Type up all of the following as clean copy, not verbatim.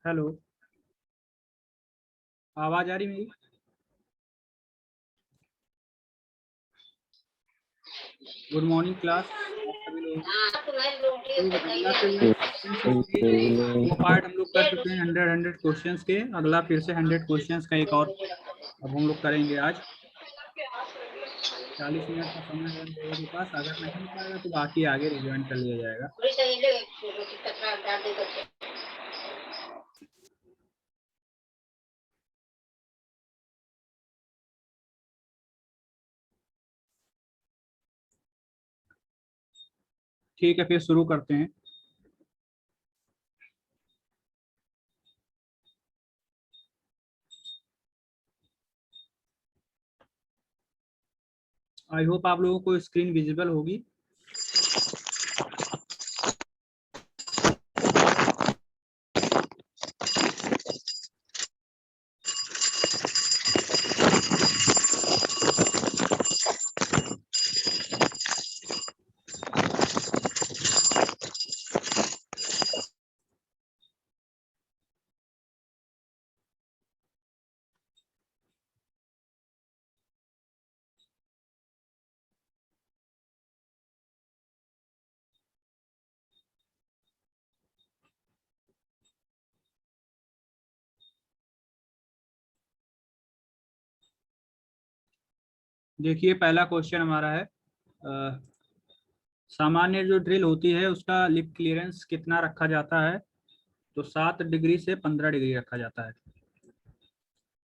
Hello, आवाज आ रही मेरी? गुड मॉर्निंग क्लास सभी लोगों को। तो अगला से जो क्वेश्चंस होंगे वो पार्ट हम लोग कर चुके हैं 100 क्वेश्चंस के। अगला फिर से 100 क्वेश्चंस का एक और अब हम लोग करेंगे आज। 40 मिनट का समय है हम लोगों के पास। अगर नहीं हो पाएगा तो बाकी आगे रिजॉइन कर लिया जाएगा। ठीक है, फिर शुरू करते हैं। आई होप आप लोगों को स्क्रीन विजिबल होगी। देखिए, पहला क्वेश्चन हमारा है सामान्य जो ड्रिल होती है उसका लिप क्लियरेंस कितना रखा जाता है? तो 7 डिग्री से 15 डिग्री रखा जाता है।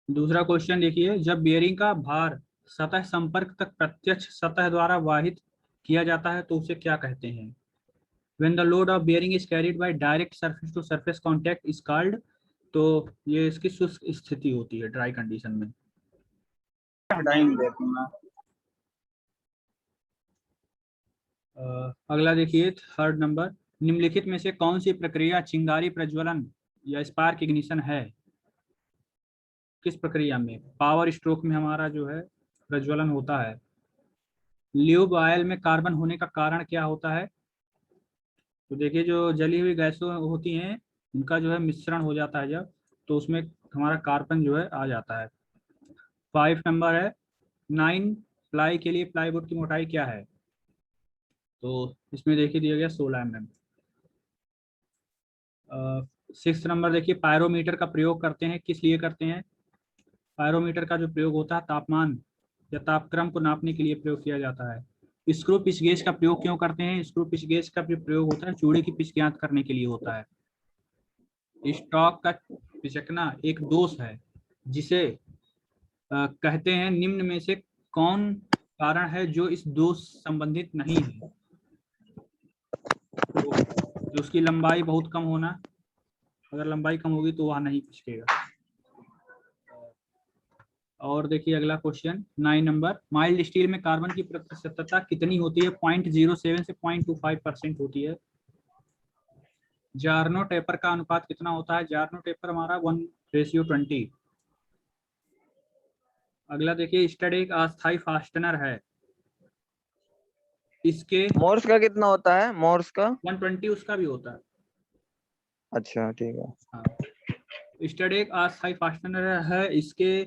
दूसरा क्वेश्चन देखिए, जब बेयरिंग का भार सतह संपर्क तक प्रत्यक्ष सतह द्वारा वाहित किया जाता है तो उसे क्या कहते हैं? When the load of bearing is carried by direct surface to surface contact is called। तो ये इसकी शुष्क स्थिति होती है, ड्राई कंडीशन में। अगला देखिए, थर्ड नंबर, निम्नलिखित में से कौन सी प्रक्रिया चिंगारी प्रज्वलन या स्पार्क इग्निशन है? किस प्रक्रिया में? पावर स्ट्रोक में हमारा जो है प्रज्वलन होता है। ल्यूब ऑयल में कार्बन होने का कारण क्या होता है? तो देखिए, जो जली हुई गैसें होती हैं उनका जो है मिश्रण हो जाता है जब, तो उसमें हमारा कार्बन जो है आ जाता है। 5 नंबर है, 9 प्लाई के लिए प्लाईवुड की मोटाई क्या है? तो इसमें देखिए दिया गया 16 mm। 6 नंबर देखिए, पायरोमीटर का प्रयोग करते हैं, किस लिए करते हैं? पायरोमीटर का जो प्रयोग होता है तापमान या तापक्रम को नापने के लिए प्रयोग किया जाता है। स्क्रू पिच गेज का प्रयोग क्यों करते हैं? स्क्रू पिच गेज का भी प्रयोग होता है चूड़ी की पिच ज्ञात करने के लिए होता है। स्टॉक का पिचकना एक दोष है जिसे कहते हैं, निम्न में से कौन कारण है जो इस दोष संबंधित नहीं है? तो उसकी लंबाई बहुत कम होना, अगर लंबाई कम होगी तो वह नहीं पिचकेगा। और देखिए अगला क्वेश्चन 9 नंबर, माइल्ड स्टील में कार्बन की प्रतिशतता कितनी होती है? 0.07 से 0.25% होती है। जार्नो टेपर का अनुपात कितना होता है? जार्नो टेपर हमारा 1:20। अगला देखिए, स्टड एक अस्थायी फास्टनर है, इसके मोर्स का कितना होता है? मोर्स का 120 उसका भी होता है। अच्छा ठीक है। हाँ, स्टड एक अस्थायी फास्टनर है, इसके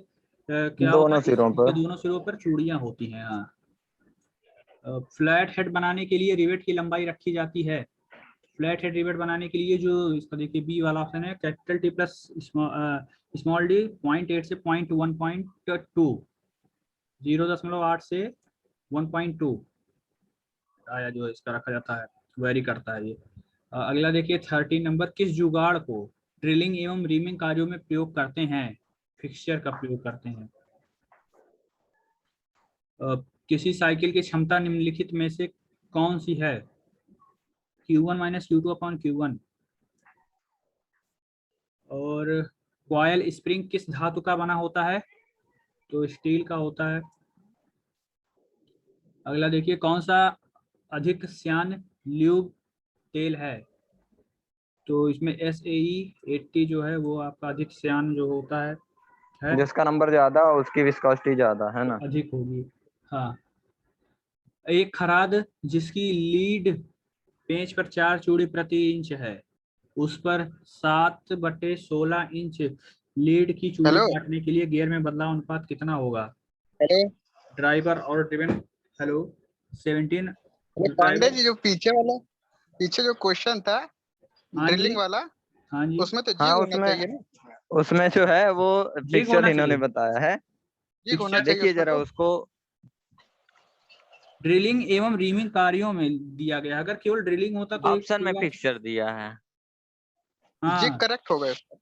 क्या होता दोनों है? सिरों इसके पर। दोनों सिरों पर चूड़ियां होती हैं। हाँ, फ्लैट हेड बनाने के लिए रिवेट की लंबाई रखी जाती है। फ्लैट हेड रिवेट बनाने के लिए जो इसका देखिए बी वाला ऑप्शन है, capital T plus small D 0.8 से 1.2, 0.8 से 1.2 आया जो इसका रखा जाता है, वेरी करता है ये। अगला देखिए 13 नंबर, किस जुगाड़ को ड्रिलिंग एवं रीमिंग कार्यों में प्रयोग करते हैं? फिक्सचर का प्रयोग करते हैं। किसी साइकिल की क्षमता निम्नलिखित में से कौन सी है? Q1 minus Q2 upon Q1। और कॉयल स्प्रिंग किस धातु का बना होता है? तो स्टील का होता है। अगला देखिए, कौन सा अधिक श्यान ल्यूब तेल है? तो इसमें SAE 80 जो है वो आपका अधिक श्यान जो होता है जिसका नंबर ज्यादा उसकी विस्कोसिटी ज्यादा है तो ना। अधिक होगी। हाँ, एक खराद जिसकी लीड पेंच पर 4 चूड़ी प्रति इंच है उस पर 7/16 इंच लीड की चूड़ी हेलो काटने के लिए गियर में बदलाव अनुपात कितना होगा? हेलो ड्राइवर और driven. Hello 17 hello Pandey driver. जी, जो पीछे जो क्वेश्चन था हाँ जी। ड्रिलिंग वाला, हाँ जी। उसमें तो हाँ जिग होना उसमें चाहिए ना। उसमें जो है वो जिग फिक्सचर होना इन्होंने चाहिए। बताया है। जिग होना फिक्सचर चाहिए देखिए उसमें जरा तो। उसको। ड्रिलिंग एवं रीमिंग कार्यों में दिया गया। अगर केवल ड्रिलिंग होता तो एक ऑप्शन में सीधा। फिक्सचर दिया है। जिग हाँ, करेक्ट होगा इसका।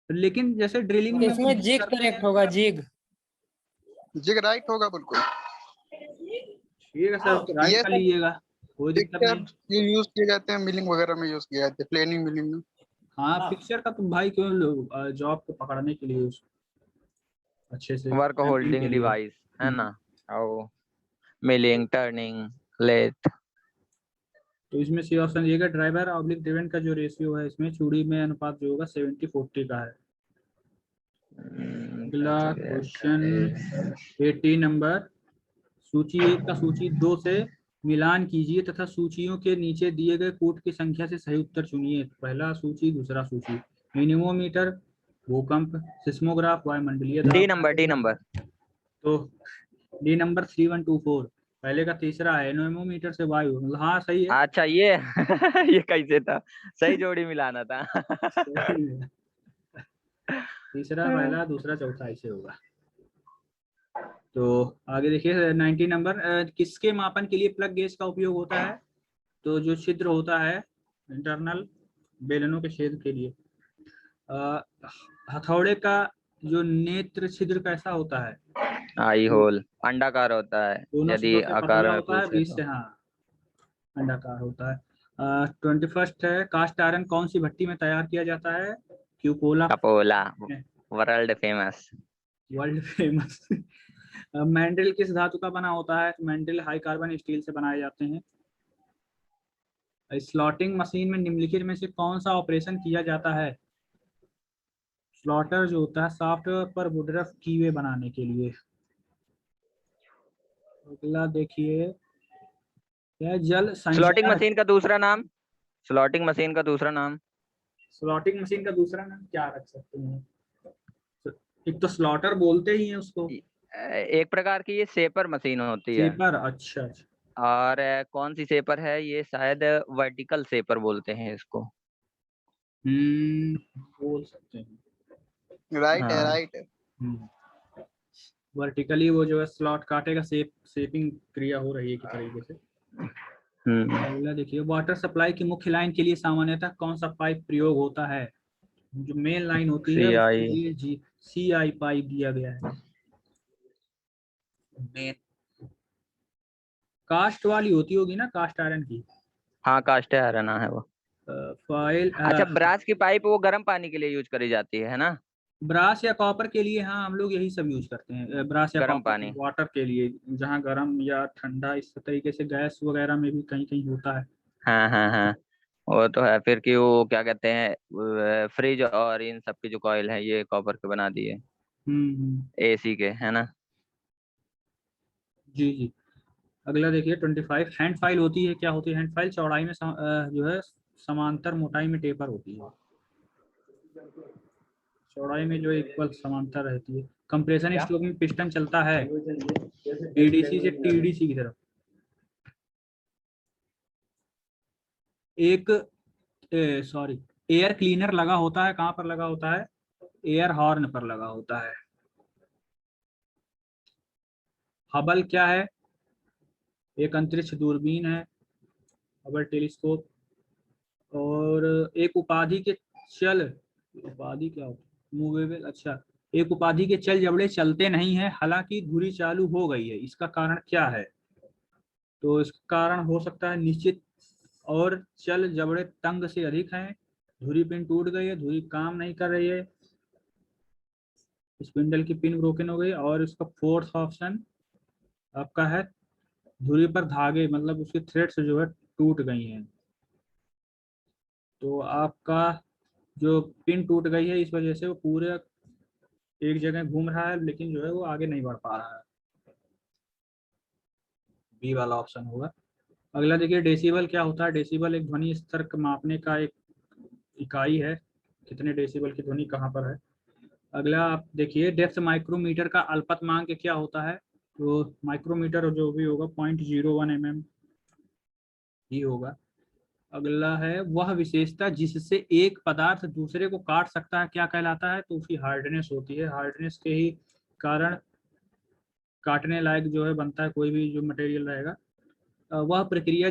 लेकिन जैसे ड्रिलिंग में वो इसमें जिग जिग करते करेक्ट हैं। होगा, जिग। जिग राइट होगा बिल्कुल। ठीक है सर, उसको राइट ये कर सब लीजिएगा, कोई दिक्कत फिक्सर नहीं। ये यूज किए जाते हैं, मिलिंग वगैरह में यूज किए जाते हैं, प्लेनिंग मिलिंग में। हाँ, फिक्सचर का तो भाई क्यों, जॉब को पकड़ने के लिए अच्छे से वर्क क्लैंपिंग के होल्डिंग लिए। डिवाइस है ना। और मिलिंग टर्निंग लेथ। तो इसमें सी ऑप्शन ये ड्राइवर ऑब्लिक ड्रिवन का जो रेशियो है इसमें चूड़ी में अनुपात जो होगा 70/40 का है। अगला क्वेश्चन 80 नंबर। सूची 1 का सूची 2 से मिलान कीजिए तथा सूचियों के नीचे दिए गए कोट की संख्या से सही उत्तर चुनिए। पहला सूची, दूसरा सूची। मिनीमोमीटर, भूकंप, सिस्मोग्राफ, वायुमंडलीय डी दाब। Number D number. तो डी नंबर 3124। पहले का तीसरा है एनोमीटर से वायु, मतलब हाँ सही है। अच्छा ये ये कैसे था। सही जोड़ी मिलाना था। सही है। तीसरा, पहला, दूसरा, चौथा ऐसे होगा। तो आगे देखिए 90 नंबर। किसके मापन के लिए प्लग गेज का उपयोग होता है? तो जो छिद्र होता है इंटरनल बेलनों के छेद के लिए। अ, हथौड़े का जो नेत्र छिद्र कैसा होता है? आई तो होल अंडाकार होता है। दोनों यदि सिरों से आकार पतला में होता है, पूछे बीच तो। से हाँ अंडाकार होता है। 21 है, कास्ट आयरन कौन सी भट्टी में तैयार किया जाता है? क्यूकोला। Cupola world famous. World famous. Mandrel किस धातु का बना होता है? तो मैंड्रिल हाई कार्बन स्टील से बनाए जाते हैं। स्लॉटिंग मशीन में निम्नलिखित में से कौन सा ऑपरेशन किया जाता है? स्लॉटर जो होता है सॉफ्टवेयर पर वुडरफ कीवे बनाने के लिए। अगला देखिए क्या जल स्लॉटिंग संचयन। मशीन का दूसरा नाम। स्लॉटिंग मशीन का दूसरा नाम। स्लॉटिंग मशीन का दूसरा नाम क्या रख सकते हैं? एक तो स्लॉटर बोलते ही हैं उसको। एक प्रकार की ये सेपर मशीन होती है। सेपर, अच्छा अच्छा। और कौन सी सेपर है ये, शायद वर्टिकल सेपर बोलते हैं इसको। बोल सकते हैं। राइट है, हाँ। राइट है। वर्टिकली वो जो है स्लॉट काटेगा, शेपिंग क्रिया हो रही है की तरीके से। अगला देखिए वाटर सप्लाई की मुख्य लाइन के लिए सामान्यतः कौन सा पाइप प्रयोग होता है? जो मेन लाइन होती है सी उसके आई। लिए जी CI पाइप दिया गया है। मेन कास्ट वाली होती होगी ना, कास्ट आयरन की। हाँ कास्ट आयरन है वो। फॉइल। अच्छा ब्रास की पाइप वो गर्म पानी के लिए यूज करी जाती है ना। ब्रास या कॉपर के लिए हाँ हम लोग यही सब यूज करते हैं, ब्रास या गर्म कॉपर पानी। वाटर के लिए, जहाँ गर्म या ठंडा इस तरीके से गैस वगैरह में भी कहीं कहीं होता है। हाँ हाँ हाँ। वो तो है फिर कि वो क्या कहते हैं फ्रिज और इन सब की जो कॉइल है ये कॉपर के बना दिए। हम्म। एसी के है ना। जी जी। अगला देखिए 25 हैंड फाइल होती है, क्या होती है हैंड फाइल? चौड़ाई में जो है समांतर, मोटाई में टेपर होती है। चौड़ाई में जो इक्वल समांतर रहती है। कंप्रेशन स्ट्रोक में पिस्टन चलता है ADC से TDC की तरफ। एक सॉरी, एयर क्लीनर लगा होता है, कहाँ पर लगा होता है? एयर हॉर्न पर लगा होता है। हबल क्या है? एक अंतरिक्ष दूरबीन है, हबल टेलीस्कोप। और एक उपाधि के चल, उपाधि क्या होता है? मूवेबल, अच्छा। एक उपाधि के चल जबड़े चलते नहीं है, हालांकि धुरी चालू हो गई है, इसका कारण क्या है? तो इसका कारण हो सकता है निश्चित और चल जबड़े तंग से अधिक हैं, धुरी पिन टूट गई है, धुरी काम नहीं कर रही है, स्पिंडल की पिन ब्रोकन हो गई। और इसका फोर्थ ऑप्शन आपका है धुरी पर धागे, मतलब उसके थ्रेड्स जो है टूट गई हैं। तो आपका जो पिन टूट गई है इस वजह से वो पूरे एक जगह घूम रहा है, लेकिन जो है वो आगे नहीं बढ़ पा रहा है। बी वाला ऑप्शन होगा। अगला देखिए डेसिबल क्या होता है? डेसिबल एक ध्वनि स्तर मापने का एक इकाई है, कितने डेसिबल की ध्वनि कहाँ पर है। अगला आप देखिए, डेप्थ माइक्रोमीटर का अल्पतमांक क्या होता है। तो माइक्रोमीटर जो भी होगा 0.01 mm ही होगा। अगला है, वह विशेषता जिससे एक पदार्थ दूसरे को काट सकता है क्या कहलाता है। तो उसकी हार्डनेस होती है। हार्डनेस के ही कारण काटने लायक जो है बनता है कोई भी जो मटेरियल रहेगा। वह प्रक्रिया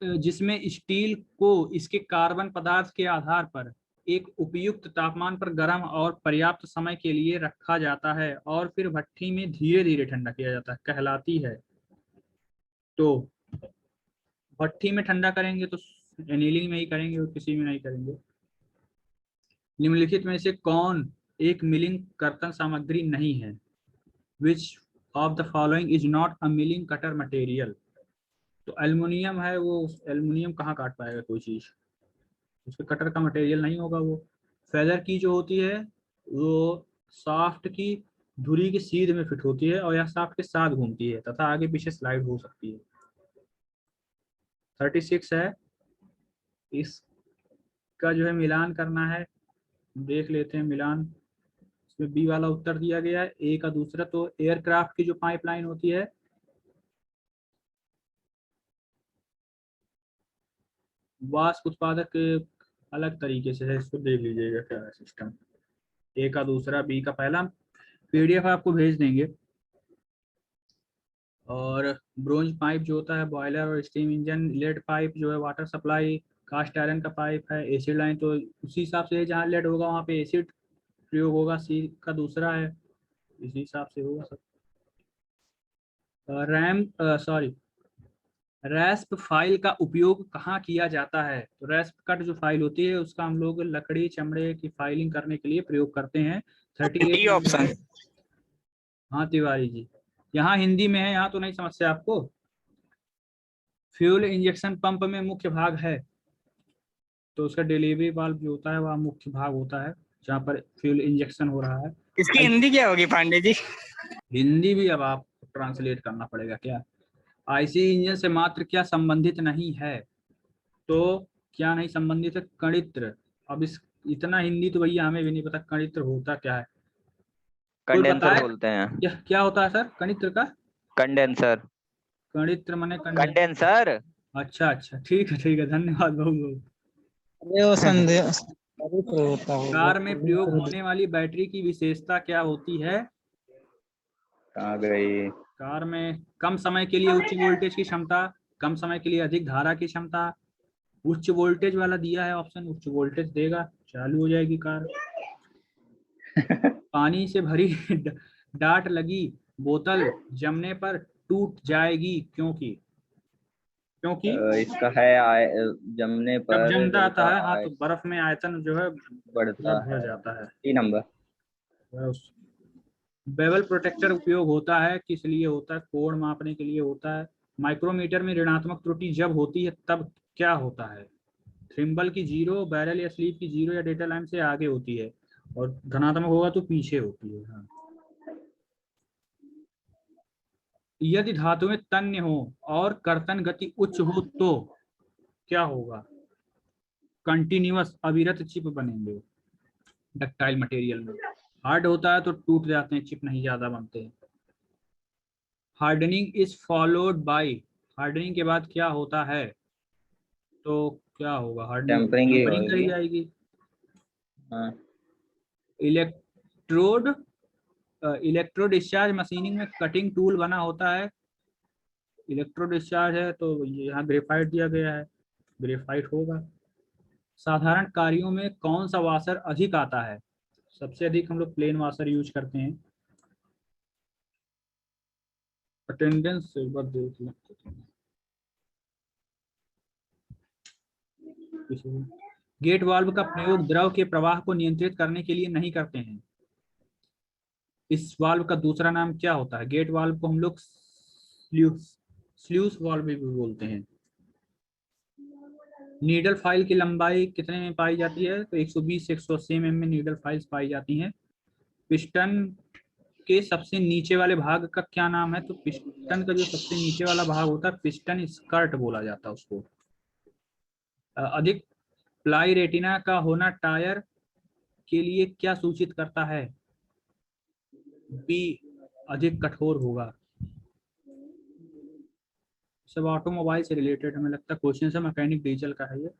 जिसमें स्टील को इसके कार्बन पदार्थ के आधार पर एक उपयुक्त तापमान पर गर्म और पर्याप्त समय के लिए रखा जाता है और फिर भट्ठी में धीरे धीरे ठंडा किया जाता है कहलाती है। तो भट्ठी में ठंडा करेंगे तो एनीलिंग में ही करेंगे और किसी में नहीं करेंगे। निम्नलिखित में से कौन एक मिलिंग कर्तन सामग्री नहीं है। Which of the following is not a milling cutter material. तो एल्युमिनियम है, वो एल्युमिनियम कहाँ काट पाएगा कोई चीज, उसके कटर का मटेरियल नहीं होगा वो। फेदर की जो होती है वो शाफ्ट की धुरी की सीध में फिट होती है और यह शाफ्ट के साथ घूमती है तथा आगे पीछे स्लाइड हो सकती है। 36 है, इसका जो है मिलान करना है, देख लेते हैं मिलान। इसमें बी वाला उत्तर दिया गया है, ए का दूसरा। तो एयरक्राफ्ट की जो पाइपलाइन होती है वाष्प उत्पादक अलग तरीके से है, इसको देख लीजिएगा क्या है सिस्टम। ए का दूसरा, बी का पहला। पीडीएफ आपको भेज देंगे। और ब्रोंज पाइप जो होता है बॉयलर और स्टीम इंजन, लेड पाइप जो है वाटर सप्लाई, कास्ट आयरन का पाइप है, एसिड लाइन तो उसी हिसाब से जहाँ लेड होगा वहाँ पे एसिड प्रयोग होगा। सी का दूसरा है, इसी हिसाब से होगा सब। रैस्प फाइल का उपयोग कहाँ किया जाता है। तो रैस्प कट जो फाइल होती है उसका हम लोग लकड़ी चमड़े की फाइलिंग करने के लिए प्रयोग करते हैं। 38 ऑप्शन। हाँ तिवारी जी, यहाँ हिंदी में है, यहाँ तो नहीं समस्या आपको। फ्यूल इंजेक्शन पंप में मुख्य भाग है, तो उसका डिलीवरी वाल्व जो होता है वह मुख्य भाग होता है जहाँ पर फ्यूल इंजेक्शन हो रहा है। इसकी हिंदी क्या होगी पांडे जी? हिंदी भी अब आपको ट्रांसलेट करना पड़ेगा क्या। आईसी इंजन से मात्र क्या संबंधित नहीं है। तो क्या नहीं संबंधित है, कणित्र। अब इस इतना हिंदी तो भैया हमें भी नहीं पता कणित्र होता क्या है। कोई कंडेंसर बताए बोलते हैं। क्या होता है सर कणित्र का। कंडेंसर। कणित्र माने कंडेंसर। अच्छा अच्छा, ठीक है, धन्यवाद बहुत बहुत। अरे वो संदेह होता होगा। कार में प्रयोग होने वाली बैटरी की विशेषता क्या होती है। कहाँ गई? कार में कम समय के लिए उच्च वोल्टेज की क्षमता, कम समय के लिए अधिक धारा की क्षमता। उच्च वोल्टेज वाला दिया है ऑप्शन, उच्च वोल्टेज देगा चालू हो जाएगी कार। पानी से भरी डाट लगी बोतल जमने पर टूट जाएगी क्योंकि इसका है जमने जब पर जम जल जाता का है हाँ तो बर्फ में आयतन जो है बढ़ता बढ़ है। जाता है। 3 नंबर। बेवल प्रोटेक्टर उपयोग होता है किस लिए होता है, कोण मापने के लिए होता है। माइक्रोमीटर में ऋणात्मक त्रुटि जब होती है तब क्या होता है। थ्रिम्बल की जीरो, बैरल या स्लीव की जीरो या डेटा लाइन से आगे होती है और धनात्मक होगा तो पीछे होती है। हाँ। यदि धातु में तन्य हो और कर्तन गति उच्च हो तो क्या होगा। कंटिन्यूअस अविरत चिप बनेंगे डक्टाइल मटेरियल में। हार्ड होता है तो टूट जाते हैं, चिप नहीं ज्यादा बनते हैं। Hardening is followed by, hardening के बाद क्या होता है। तो क्या होगा, हार्डनिंग टेम्परिंग ही टेम्परिंग कही होगी। जाएगी। हाँ। इलेक्ट्रोड इलेक्ट्रो डिस्चार्ज मशीनिंग में कटिंग टूल बना होता है। इलेक्ट्रो डिस्चार्ज है तो यहाँ ग्रेफाइट दिया गया है, ग्रेफाइट होगा। साधारण कार्यों में कौन सा वाशर अधिक आता है। सबसे अधिक हम लोग प्लेन वाशर यूज करते हैं। अटेंडेंस एक बार देख लेते हैं। गेट वाल्व का प्रयोग द्रव के प्रवाह को नियंत्रित करने के लिए नहीं करते हैं। इस वाल्व का दूसरा नाम क्या होता है। गेट वाल्व को हम लोग स्ल्यूस वाल्व भी बोलते हैं। नीडल फाइल की लंबाई कितने में पाई जाती है। तो 120 से 180 mm में नीडल फाइल्स पाई जाती हैं। पिस्टन के सबसे नीचे वाले भाग का क्या नाम है। तो पिस्टन का जो सबसे नीचे वाला भाग होता है पिस्टन स्कर्ट बोला जाता है उसको। अधिक प्लाई रेटिना का होना टायर के लिए क्या सूचित करता है? बी, अधिक कठोर होगा। सब ऑटोमोबाइल से रिलेटेड हमें लगता है क्वेश्चन है, मैकेनिक डीजल का है ये।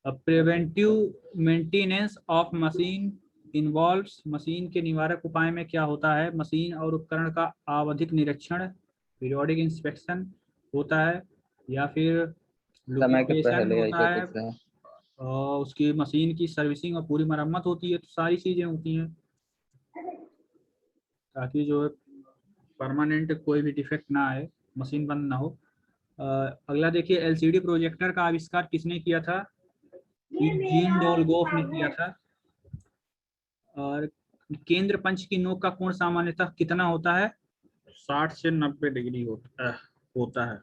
Preventive maintenance of machine involves, machine के निवारक उपाय में क्या होता है? मशीन और उपकरण का आवधिक निरीक्षण, पीरियोडिक इंस्पेक्शन होता है, या फिर समय के लुब्रिकेशन पहले होता ऐसा है, कुछ है। और उसकी मशीन की सर्विसिंग और पूरी मरम्मत होती है। तो सारी चीजें होती हैं ताकि जो है परमानेंट कोई भी डिफेक्ट ना आए, मशीन बंद ना हो। अगला देखिए, एलसीडी प्रोजेक्टर का आविष्कार किसने किया था? यूजीन डोलगोफ ने किया था। और केंद्र पंच की नोक का कोण सामान्यतः कितना होता है? 60 से 90 डिग्री होता है।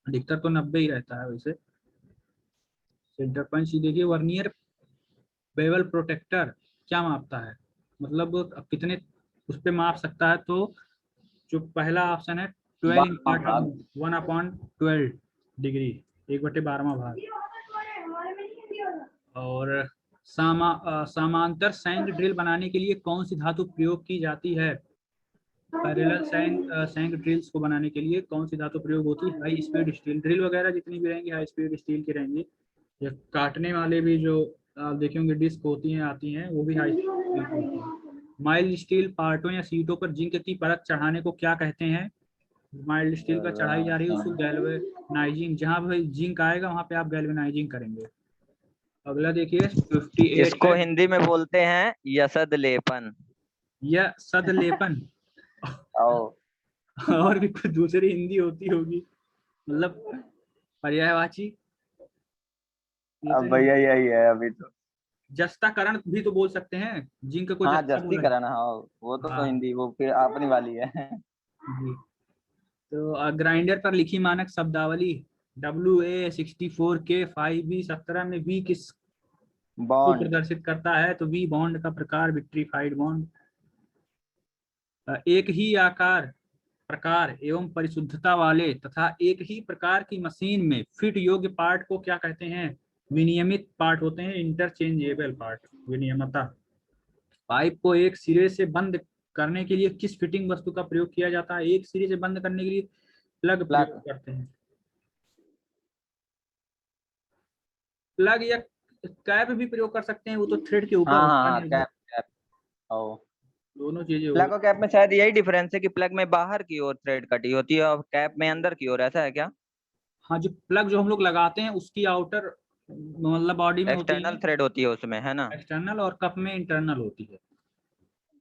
अधिकतर तो 90 ही रहता है वैसे। सेंटर पंच देखिए, वर्नियर बेवल प्रोटेक्टर क्या मापता है? मतलब अब कितने उस पे माप सकता है? तो जो पहला ऑप्शन है 12 इंपार्ट 1/12 डिग्री, 1/12वां भाग। और समांतर सैंग ड्रिल बनाने के लिए कौन सी धातु प्रयोग की जाती है? पैरेलल सैंग ड्रिल्स को बनाने के लिए कौन सी धातु प्रयोग होती है? High speed steel. ड्रिल वगैरह जितनी भी रहेंगी हाई स्पीड स्टील की रहेंगी। या काटने वाले भी जो आप देखेंगे डिस्क होती हैं, आती हैं, वो भी हाई स्टील की होती है। माइल्ड स्टील पार्टों या सीटों पर जिंक की परत चढ़ाने को क्या कहते हैं? माइल्ड स्टील पर चढ़ाई जा रही है उसको गैल्वेनाइजिंग। जहां भी जिंक आएगा वहां पे आप गैल्वेनाइजिंग करेंगे। अगला देखिए 58 इसको है, हिंदी में बोलते हैं यसद लेपन। यह सदलेपन। आओ और भी कुछ दूसरी हिंदी होती होगी, मतलब पर्यायवाची। ये तो अब भैया यही है अभी तो। जस्ताकरण भी तो बोल सकते हैं, जिंक को हाँ जस्ता बोला जस्तीकरण, हाँ वो तो हाँ हिंदी, वो फिर अपनी वाली है। जी। तो ग्राइंडर पर लिखी मानक शब्दावली WA64K5B17 में वी किस को बॉन्ड। प्रदर्शित करता है? तो वी बॉन्ड का प्रकार विट्रीफाइड बॉन्ड। एक ही आकार, प्रकार एवं परिशुद्धता वाले तथा एक ही प्रकार की मशीन में फिट योग्य पार्ट को क्या कहते हैं? विनियमित पार्ट होते हैं, इंटरचेंजेबल पार्ट। विनियमता। पाइप को एक सिरे से बंद करने के लिए किस फिटिंग वस्तु का प्रयोग किया जाता है? एक सिरे से बंद करने के लिए प्लग प्रयोग प्लग। करते हैं। प्लग या कैप भी प्रयोग कर सकते हैं, वो तो थ्रेड के ऊपर हाँ हाँ होता हाँ, है। Cap cap. ओ दोनों चीजें हो प्लग और कैप में शायद यही डिफरेंस है कि प्लग में बाहर की ओर थ्रेड कटी होती है और कैप में अंदर की ओर, ऐसा है क्या? हाँ, जो प्लग जो हम लोग लगाते हैं उसकी आउटर मतलब बॉडी में होती एक्सटर्नल है थ्रेड होती है उसमें, है ना? एक्सटर्नल, और कप में इंटरनल होती है।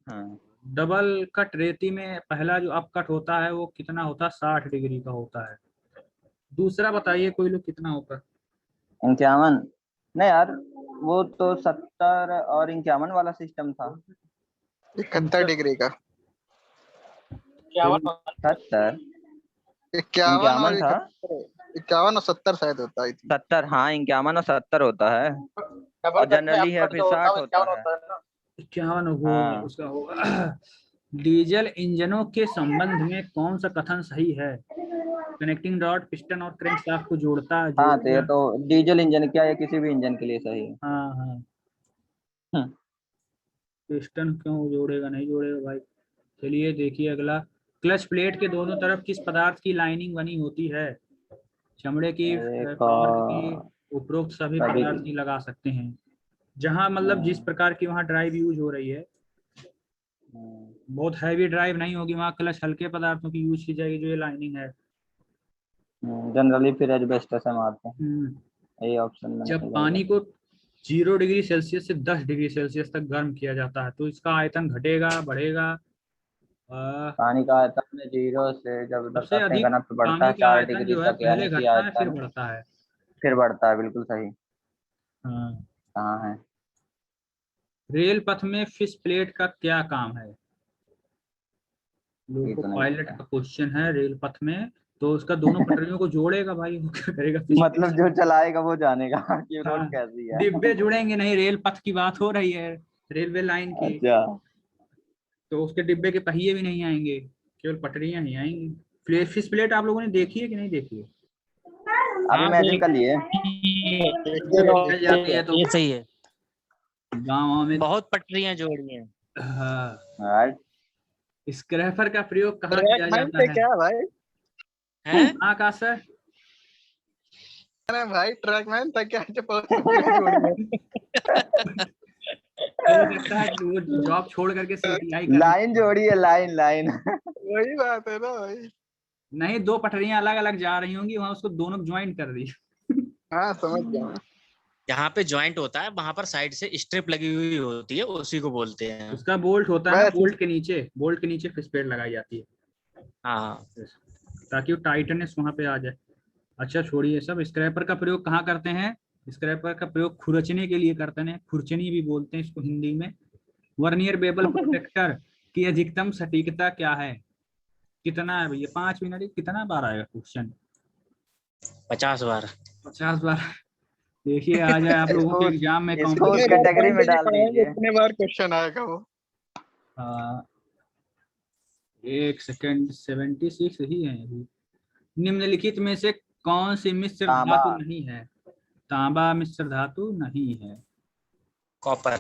हाँ। डबल कट रेती में पहला जो अप कट होता है वो कितना होता है? 60 डिग्री का होता है। दूसरा बताइए कोई लोग कितना होता है? 51। नहीं यार, वो तो 70 और 51 वाला सिस्टम था। 71 डिग्री का। 70 51 और 51 था। 51 और 70 शायद होता है। 70, हाँ 51 और 70 होता है। डबल और कट में जनरली अप है कट फिर जो होता है 60 वो होता 51 है। होता है ना। 51 होगा हाँ उसका होगा। डीजल इंजनों के संबंध में कौन सा कथन सही है? कनेक्टिंग रॉड पिस्टन और क्रैंकशाफ्ट को हाँ, तो ये जोड़ेगा। तो डीजल इंजन क्या है, किसी भी इंजन के लिए सही है। हाँ हाँ, हम्म, पिस्टन क्यों जोड़ेगा, नहीं जोड़ेगा भाई। चलिए देखिए अगला, क्लच प्लेट के दोनों तरफ किस पदार्थ की लाइनिंग बनी होती है? चमड़े की, एक कॉर्क की, उपरोक्त सभी सभी पदार्थ की। की लगा सकते हैं। जहां मतलब जिस प्रकार की वहां ड्राइव यूज हो रही है, बहुत हैवी ड्राइव नहीं होगी वहां, क्लच हल्के पदार्थों की यूज की जाएगी, जो ये लाइनिंग है। जनरली फिर एजबेस्टस से मारते हैं। हम्म, यही ऑप्शन में जब निकल जाएगा। पानी को 0 डिग्री सेल्सियस से 10 डिग्री सेल्सियस तक गर्म किया जाता है तो इसका आयतन घटेगा बढ़ेगा? अ, पानी का आयतन में 0 से जब तक सबसे अपने अधिक घनत्व बढ़ता पानी है का 4 आयतन डिग्री जो है तक, पहले यानी कि घटता है फिर आयतन बढ़ता है। फिर बढ़ता है, बिल्कुल सही। हाँ। कहाँ है? रेल पथ में फिश प्लेट का क्या काम है? ये लोको तो नहीं पायलट पता। का क्वेश्चन है। रेल पथ में तो उसका दोनों पटरियों को जोड़ेगा भाई, वो क्या करेगा फिश मतलब प्लेट? जो चलाएगा वो जानेगा कि रोड हाँ, कैसी है। डिब्बे जुड़ेंगे नहीं, रेल पथ की बात हो रही है, रेलवे लाइन की। अच्छा। तो उसके डिब्बे के पहिए भी नहीं आएंगे, केवल पटरियां ही आएंगी। फिश प्लेट आप लोगों ने देखी है कि नहीं देखी है? अभी मैजिक कर लिए। चल जाती है तो ये सही है, गाँव में। बहुत पटरियां जोड़ी हैं। हाँ, राइट। स्क्रैपर का प्रयोग कहाँ ट्रैक किया मैन जाता से है? क्या भाई? हैं? हाँ आकाश सर। अरे भाई ट्रैक मैन था क्या जो पटरियां जोड़ी है? हो सकता है कि वो जॉब छोड़ करके सीटीआई कर लाइन जोड़ी है, लाइन लाइन। वही बात है ना भाई। नहीं, दो पटरियां अलग अलग जा रही होंगी, वहां उसको दोनों ज्वाइन कर दी। हाँ समझ गया मैं। जहाँ पे जॉइंट होता है वहां पर साइड से स्ट्रिप लगी हुई होती है, उसी को बोलते हैं। उसका बोल्ट होता है ना, वैसे बोल्ट के नीचे फिक्सपेड लगाई जाती है हाँ, ताकि वो टाइटनेस वहां पे आ जाए। अच्छा छोड़िए सब। स्क्रैपर का प्रयोग कहाँ करते हैं? स्क्रैपर का प्रयोग खुरचने के लिए करते हैं, खुरचनी भी बोलते हैं इसको हिंदी में। वर्नियर बेबल प्रोटेक्टर की अधिकतम सटीकता क्या है? कितना है भैया? 5 मिनट, कितना बार आएगा क्वेश्चन? 50 बार। 50 बार। देखिए आ जाए आप लोगों के इसको एग्जाम में इसको उस जितने बार कैटेगरी में पढ़ेंगे डाल पढ़ाएंगे दीजिए। उतने बार क्वेश्चन आएगा वो। हाँ, 1 सेकेंड, 76 ही है अभी। निम्नलिखित में से कौन सी मिश्र तांबा। धातु नहीं है? तांबा मिश्र धातु नहीं है। कॉपर।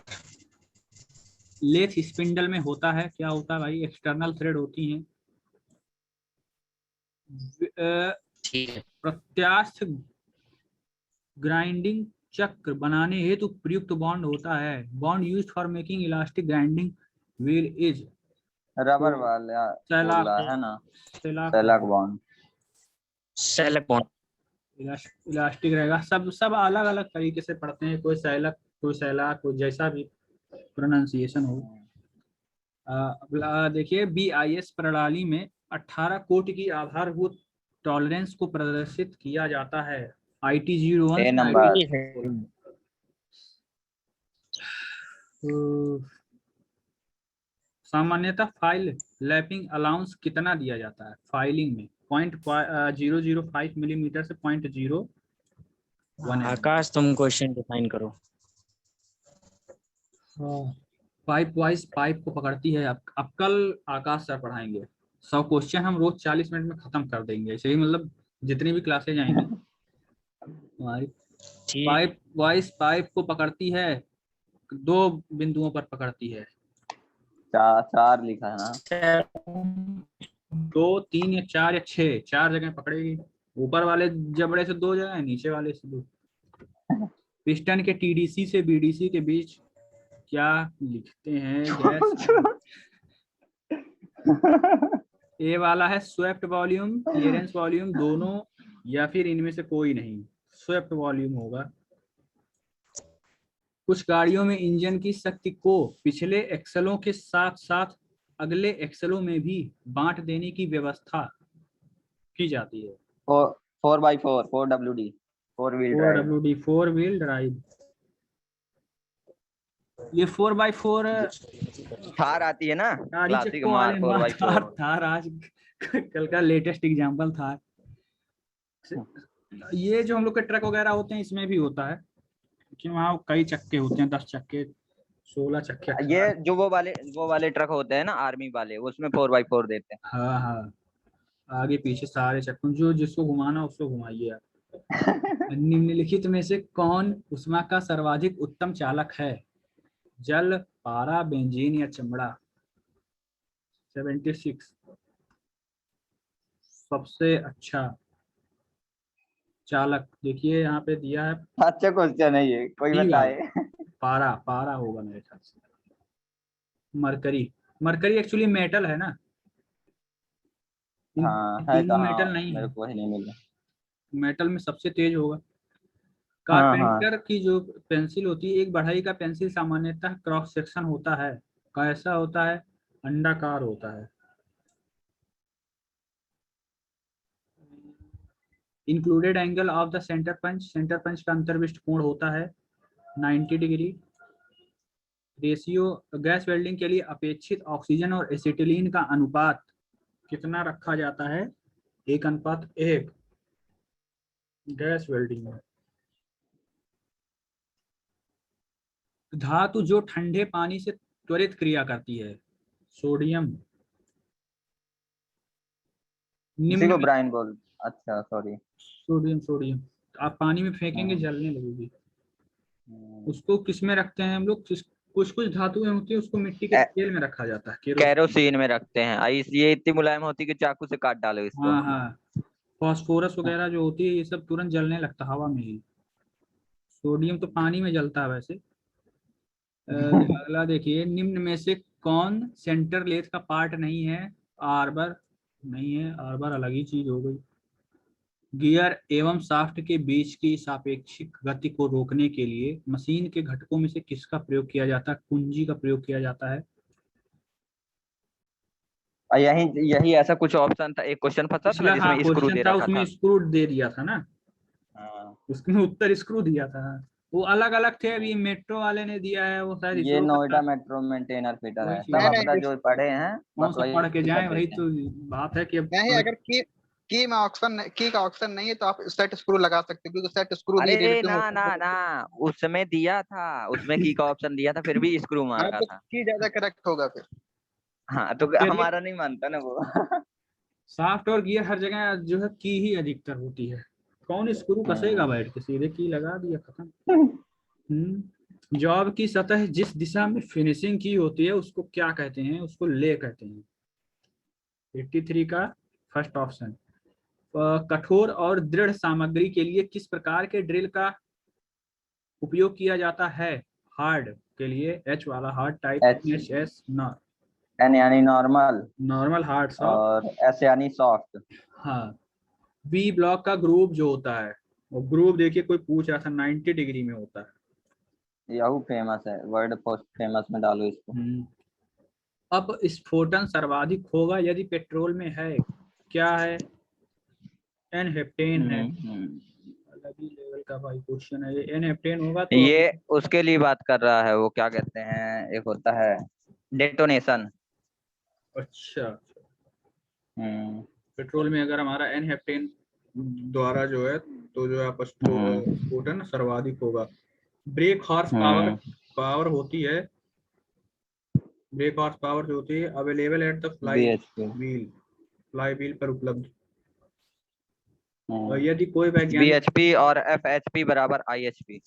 लेथ स्पिंडल में होता है, क्या होता है भाई? एक्सटर्नल थ्रेड होती हैं। ठीक है। प्रत्यास्थ ग्राइंडिंग चक्र बनाने हेतु प्रयुक्त बॉन्ड होता है। Bond used for making elastic grinding wheel is rubber वाला बोल सेलाक। रहा है ना, सेलाक सेलक बॉन्ड। Select bond. इलास्टिक रहेगा। सब सब अलग अलग तरीके से पढ़ते हैं, कोई सैलक, कोई सैलाक, कोई जैसा भी प्रोनाउंसिएशन हो। देखिए BIS प्रणाली में 18 कोटि की आधारभूत टॉलरेंस को प्रदर्शित किया जाता है। IT 01 ए से नंबर। IT 04। सामान्यतः फाइल लैपिंग अलाउंस कितना दिया जाता है फाइलिंग में? 0.005 मिलीमीटर से 0.01 आकाश तुम क्वेश्चन डिफाइन करो। पाइप वाइज पाइप को पकड़ती है। अब कल आकाश सर पढ़ाएंगे 100 क्वेश्चन, हम रोज 40 मिनट में खत्म कर देंगे। ऐसे ही मतलब जितनी भी क्लासेज आएंगी हमारी। ठीक। पाइप वाइज पाइप को पकड़ती है, 2 बिंदुओं पर पकड़ती है। चार लिखा है ना। 2, 3 या 4 या 6, 4 जगह पकड़ेगी। ऊपर वाले जबड़े से 2 जगह, नीचे वाले से 2। पिस्टन के TDC से BDC के बीच क्या लिखते हैं? गैस। ए वाला है स्वेप्ट वॉल्यूम, क्लियरेंस वॉल्यूम, दोनों या फिर इनमें से कोई नहीं। स्वेप्ट वॉल्यूम होगा। कुछ गाड़ियों में इंजन की शक्ति को पिछले एक्सलों के साथ साथ अगले एक्सलों में भी बांट देने की व्यवस्था की जाती है। 4x4 4WD 4 wheel drive. 4WD 4 wheel drive. ये 4x4 थार आती है ना, गाड़ी क्लासिक चक्कों मार वाले। 4x4। थार आज कल का लेटेस्ट एग्जाम्पल था। ये जो हम लोग के ट्रक वगैरह होते हैं इसमें भी होता है, लेकिन वहाँ कई चक्के होते हैं, 10 चक्के, 16 चक्के, 18। ये जो वो वाले ट्रक होते हैं ना आर्मी वाले, उसमें 4x4 देते हाँ हाँ, आगे पीछे सारे चक्कों, जो जिसको घुमाना उसको घुमाइए आप। हैं। निम्नलिखित में से कौन ऊष्मा का सर्वाधिक उत्तम चालक है? जल, पारा, बेंजीन या चमड़ा? 76 सबसे अच्छा चालक। देखिए यहाँ पे दिया है अच्छा क्वेश्चन है ये, कोई डी वाला। बताए। पारा, पारा होगा मेरे ख्याल से। मरकरी, मरकरी एक्चुअली मेटल है ना। हाँ इन है तीनों कहाँ, मेटल नहीं मेरे है। को ही नहीं मिला। मेटल में सबसे तेज होगा। हाँ हाँ। कारपेंटर की जो पेंसिल होती है, एक बढ़ई का पेंसिल सामान्यतः क्रॉस सेक्शन होता है, कैसा होता है? अंडाकार होता है। Included angle of the centre punch का अंतर्विष्ट कोण होता है 90 डिग्री। रेशियो गैस वेल्डिंग के लिए अपेक्षित ऑक्सीजन और एसिटिलीन का अनुपात कितना रखा जाता है? 1:1 गैस वेल्डिंग में। धातु जो ठंडे पानी से त्वरित क्रिया करती है? सोडियम। इसी निम्न को में ब्राइन बोल। अच्छा सॉरी। सोडियम, सोडियम आप पानी में फेंकेंगे हाँ। जलने लगेगी। उसको किस में रखते हैं हम लोग? कुछ कुछ धातुएं होती है उसको मिट्टी के ए- तेल में रखा जाता है, केरोसिन। केरोसिन में रखते हैं। ये इतनी मुलायम होती है कि चाकू से काट डालो इसको। हाँ हाँ, फास्फोरस वगैरह जो होती है ये सब तुरंत जलने लगता है हवा में ही। सोडियम तो पानी में जलता है वैसे। अगला देखिए, निम्न में से कौन सेंटर लेथ का पार्ट नहीं है? आर्बर नहीं है, आर्बर अलग ही चीज हो गई। गियर एवं शाफ्ट के बीच की सापेक्षिक गति को रोकने के लिए मशीन के घटकों में से किसका प्रयोग किया जाता है? कुंजी का प्रयोग किया जाता है। और यही यही ऐसा कुछ ऑप्शन था, एक क्वेश्चन फंसा था ना पिछला हाँ जिसमें स्क्रू क्वेश्चन दे था, रखा उसमें था। स्क्रू दे दिया था ना, हाँ। उसमें उत्तर स्क्रू दिया था। वो अलग अलग थे, अभी मेट्रो वाले ने दिया है वो शायद ये इसरो का नोएडा था। मेट्रो मेंटेनर फिटर वही है, चीज सब है, नहीं अपना नहीं जो पढ़े हैं कौन बस सा वही पढ़ के कर जाए, वही देते हैं। तो बात है कि अब नहीं, अगर की में ऑप्शन की का ऑप्शन नहीं है तो आप सेट स्क्रू लगा सकते हो, क्योंकि सेट स्क्रू ही अरे रिलेटिव ना मोशन ना को ना, देते हैं। उसमें दिया था, उसमें की का ऑप्शन दिया था, फिर भी स्क्रू हाँ, मारा तो था। की ज्यादा करेक्ट होगा फिर। हाँ तो चलिए, हमारा नहीं मानता ना वो। शाफ्ट और गियर हर जगह जो है की ही अधिकतर होती है। कौन स्क्रू कसेगा बैठ के, सीधे की लगा दिया, खत्म। जॉब की सतह जिस दिशा में फिनिशिंग की होती है उसको क्या कहते हैं? उसको ले कहते हैं। 83 का फर्स्ट ऑप्शन। कठोर और दृढ़ सामग्री के लिए किस प्रकार के ड्रिल का उपयोग किया जाता है? हार्ड के लिए एच वाला hard type, H, H S N यानी नॉर्मल, नॉर्मल, हार्ड सॉफ्ट। और एस यानी सॉफ्ट। हाँ, बी ब्लॉक का ग्रूव जो होता है, वो ग्रूव देखिए कोई पूछ रहा था 90 डिग्री में होता है। याहू फेमस है, वर्ल्ड पोस्ट फेमस में डालो इसको। अब स्फोटन सर्वाधिक होगा यदि पेट्रोल में है, क्या है? एन हेप्टेन है। अलग ही लेवल का भाई क्वेश्चन है ये, एन हेप्टेन होगा तो ये उसके लिए बात कर रहा है, वो क्या कहते हैं, एक होता है डेटोनेशन। अच्छा, हम्म। पेट्रोल में अगर हमारा एन हेप्टेन द्वारा जो है तो जो है स्फोटन सर्वाधिक होगा। ब्रेक हॉर्स पावर पावर होती है, ब्रेक हॉर्स पावर जो होती है available at the fly BHP. Wheel, fly wheel पर उपलब्ध। और यदि कोई वैज्ञानिक बीएचपी और एफएचपी बराबर आईएचपी।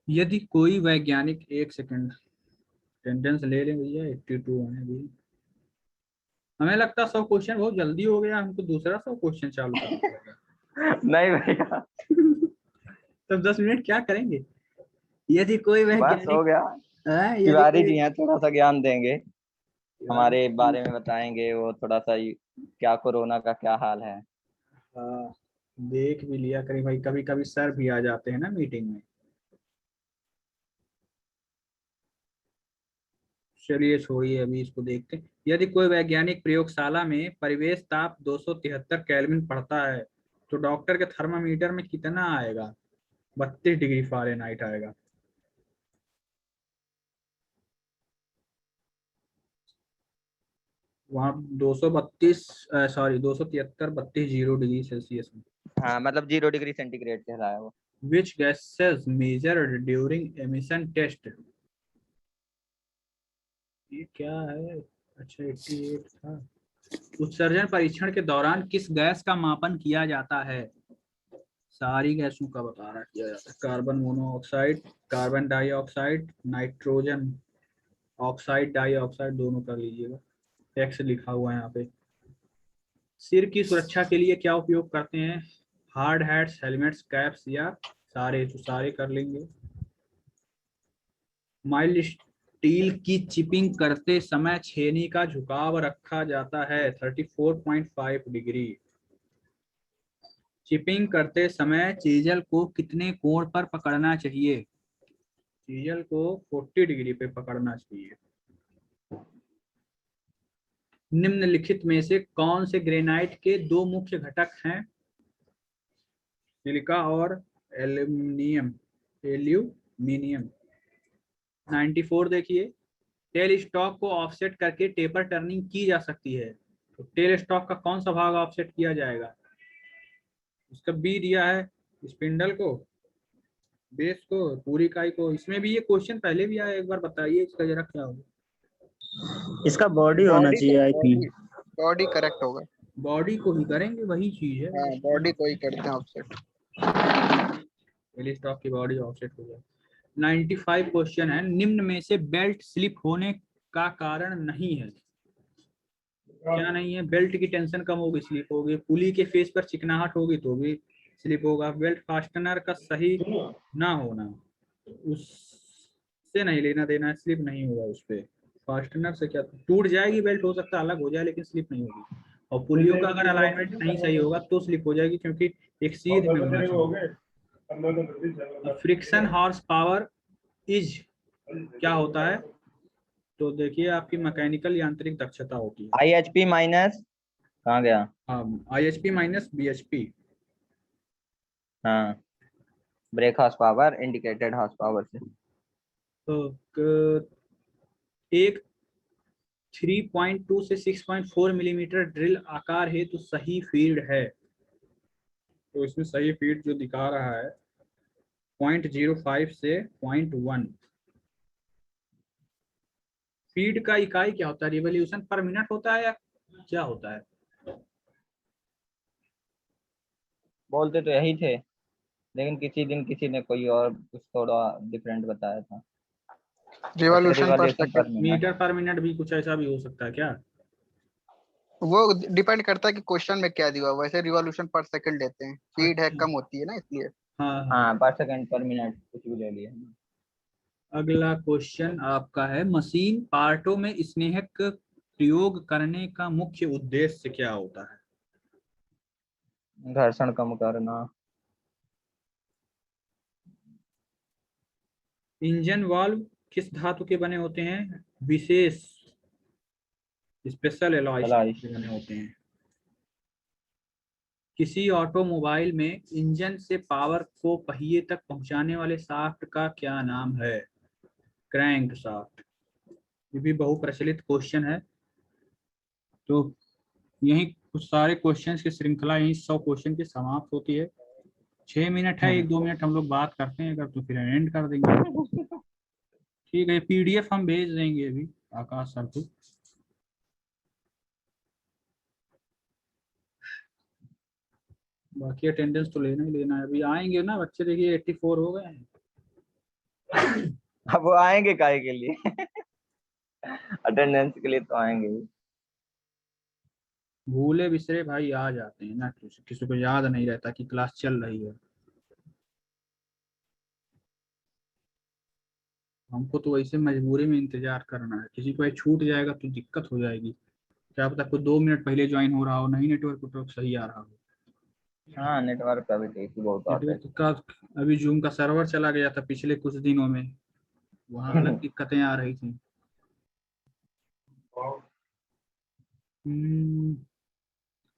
यदि कोई वैज्ञानिक, एक सेकंड अटेंडेंस ले लें भैया, 82 है अभी। हमें लगता है 100 क्वेश्चन बहुत जल्दी हो गया, हमको दूसरा 100 क्वेश्चन चालू करना पड़ेगा। नहीं भैया, तब 10 मिनट क्या करेंगे? यदि कोई बस हो वैज्ञानिक गया। यदि तिवारी कोई जी हैं, थोड़ा सा ज्ञान देंगे, हमारे बारे में बताएंगे वो थोड़ा सा, क्या कोरोना का क्या हाल है। हाँ, देख भी लिया करें भाई, कभी कभी सर भी आ जाते हैं ना मीटिंग में। चलिए छोड़िए, अभी इसको देखते हैं। यदि कोई वैज्ञानिक प्रयोगशाला में परिवेश ताप 273 केल्विन पढ़ता है तो डॉक्टर के थर्मामीटर में कितना आएगा? 32 डिग्री फ़ारेनहाइट आएगा। वहाँ 232 सॉरी 273 32 0 डिग्री सेल्सियस में। हाँ मतलब 0 डिग्री सेंटीग्रेड कह रहा है वो। Which gases measured during emission test? ये क्या है? अच्छा 88 था। उत्सर्जन परीक्षण के दौरान किस गैस का मापन किया जाता है? सारी गैसों का बता रहा किया जाता है। Carbon monoxide, carbon dioxide, nitrogen oxide, dioxide, दोनों कर लीजिएगा। एक्स लिखा हुआ है यहाँ पे। सिर की सुरक्षा के लिए क्या उपयोग करते हैं? हार्ड हैट्स, हेलमेट्स, कैप्स, या सारे? तो सारे कर लेंगे। माइल्ड स्टील की चिपिंग करते समय छेनी का झुकाव रखा जाता है 34.5 डिग्री। चिपिंग करते समय चीजल को कितने कोण पर पकड़ना चाहिए? चीजल को 40 डिग्री पे पकड़ना चाहिए। निम्नलिखित में से कौन से ग्रेनाइट के दो मुख्य घटक हैं? सिलिका और एल्यूमिनियम। एल्यूमिनियम। 94 देखिए, टेल स्टॉक को ऑफसेट करके टेपर टर्निंग की जा सकती है, तो टेल स्टॉक का कौन सा भाग ऑफसेट किया जाएगा? उसका बी दिया है, स्पिंडल को, बेस को, पूरी इकाई को। इसमें भी ये क्वेश्चन पहले भी आया, एक बार बताइए इसका जरा क्या होगा। इसका बॉडी होना बॉडी चाहिए आई थिंक। बॉडी करेक्ट होगा। बॉडी को ही करेंगे, वही चीज है। हाँ बॉडी को ही करते हैं ऑफसेट। पहले स्टॉक की बॉडी ऑफसेट हो जाए। 95 क्वेश्चन है, निम्न में से बेल्ट स्लिप होने का कारण नहीं है। क्या नहीं है? बेल्ट की टेंशन कम होगी स्लिप होगी, पुली के फेस पर चिकनाहट होगी तो भी स्लिप होगा, बेल्ट फास्टनर का सही ना होना, उससे नहीं लेना देना, स्लिप नहीं होगा उस पे। फास्टनर से क्या टूट जाएगी बेल्ट, हो सकता है अलग हो जाए लेकिन स्लिप नहीं होगी। और पुलियों का अगर अलाइनमेंट नहीं सही होगा तो स्लिप हो जाएगी, क्योंकि एक सीध में होना चाहिए। फ्रिक्शन हॉर्स पावर इज क्या होता है? तो देखिए आपकी मैकेनिकल यांत्रिक दक्षता होती है। IHP माइनस कहाँ गया? IHP minus BHP। हाँ, break horse power indicated horse power से। तो एक 3.2 से 6.4 मिलीमीटर ड्रिल आकार है तो सही फीड है। तो इसमें सही फीड जो दिखा रहा है 0.05 से 0.1। फीड का इकाई क्या होता है? रिवॉल्यूशन पर मिनट होता है या क्या होता है? बोलते तो यही थे, लेकिन किसी दिन किसी ने कोई और कुछ थोड़ा डिफरेंट बताया था। Revolution per revolution per second. Minute. Metre per minute भी कुछ ऐसा भी हो सकता है क्या? वो डिपेंड करता है कि क्वेश्चन में क्या दिया हुआ है। वैसे रिवॉल्यूशन पर सेकंड लेते हैं, स्पीड है अच्छा। कम होती है ना इसलिए। हाँ हाँ। हाँ, पर सेकंड पर मिनट कुछ भी ले लिए। अगला क्वेश्चन आपका है, मशीन पार्टों में स्नेहक प्रयोग करने का मुख्य उद्देश्य क्या होता है? घर्षण कम करना। इंजन वाल्व किस धातु के बने होते हैं? विशेष स्पेशल एलॉय एलॉय। के बने होते हैं। किसी ऑटोमोबाइल में इंजन से पावर को पहिए तक पहुंचाने वाले शाफ्ट का क्या नाम है? Crank shaft. ये भी बहुप्रचलित क्वेश्चन है। तो यही कुछ सारे क्वेश्चंस की श्रृंखला यही 100 क्वेश्चन की समाप्त होती है। 6 मिनट है, 1-2 मिनट हम लोग बात करते हैं अगर, तो फिर एंड कर देंगे। ठीक है, PDF हम भेज देंगे अभी आकाश सर को। बाकी अटेंडेंस तो लेना ही लेना है, अभी आएंगे ना बच्चे, देखिए 84 हो गए हैं। अब वो आएंगे काहे के लिए? अटेंडेंस के लिए तो आएंगे ही। भूले बिसरे भाई आ जाते हैं ना, किसी को याद नहीं रहता कि क्लास चल रही है। हमको तो वैसे मजबूरी में इंतजार करना है, किसी को ये छूट जाएगा तो दिक्कत हो जाएगी। क्या पता कोई 2 मिनट पहले ज्वाइन हो रहा हो, नहीं नेटवर्क तो सही आ रहा हो। हाँ, नेटवर्क का भी ठीक बहुत आता है। नेटवर्क का अभी जूम का सर्वर चला गया था पिछले कुछ दिनों में, वहाँ अलग दिक्कतें आ रही थी।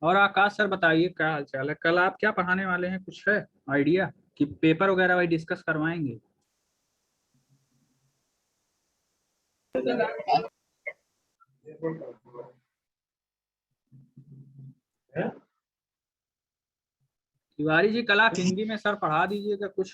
और आकाश सर बताइए क्या हाल चाल है? कल आप क्या पढ़ाने वाले हैं, कुछ है आइडिया कि पेपर वगैरह वही डिस्कस करवाएंगे? तिवारी जी कल आप हिंदी में सर पढ़ा दीजिएगा कुछ।